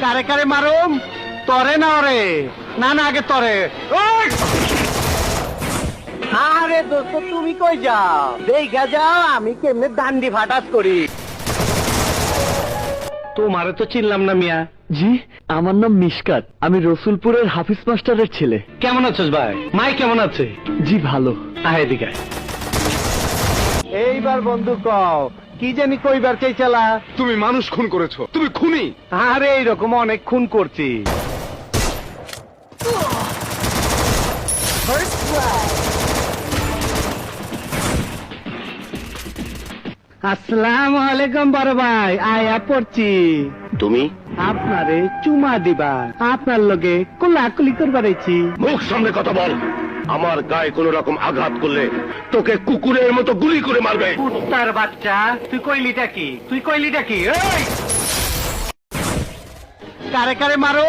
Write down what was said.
কারে কারে মারুম? তরে না ওরে? না না, আগে তরে। আরে দোস্ত, তুমি কই যাও? দেখা যাও আমি কেমনে দান্ডি ফাটাস করি। তোমারে তো চিনলাম না মিয়া। জি, আমার নাম মিশকাত, আমি রসুলপুরের হাফিজ মাস্টারের ছেলে। কেমন আছিস ভাই? মাই কেমন আছে? জি ভালো। আয় এদিকে। এইবার বন্ধু কও, কি জানি কইবার চাইছিলা? তুমি মানুষ খুন করেছো, তুমি খুনি। আরে এইরকম অনেক খুন করছি। আসসালামু আলাইকুম বড় ভাই, আয়া পড়ছি। তুমি আপনারে চুমা দিবা, আপনার লগে কোলাকুলি করবার আইছি। মুখ সামনে কথা বল। আমার গায়ে কোন রকম আঘাত করলে তোকে কুকুরের মতো গুলি করে মারবে। কুত্তার বাচ্চা, তুই কইলিটা কি? তুই কইলিটা কি? এই কারে কারে মারো?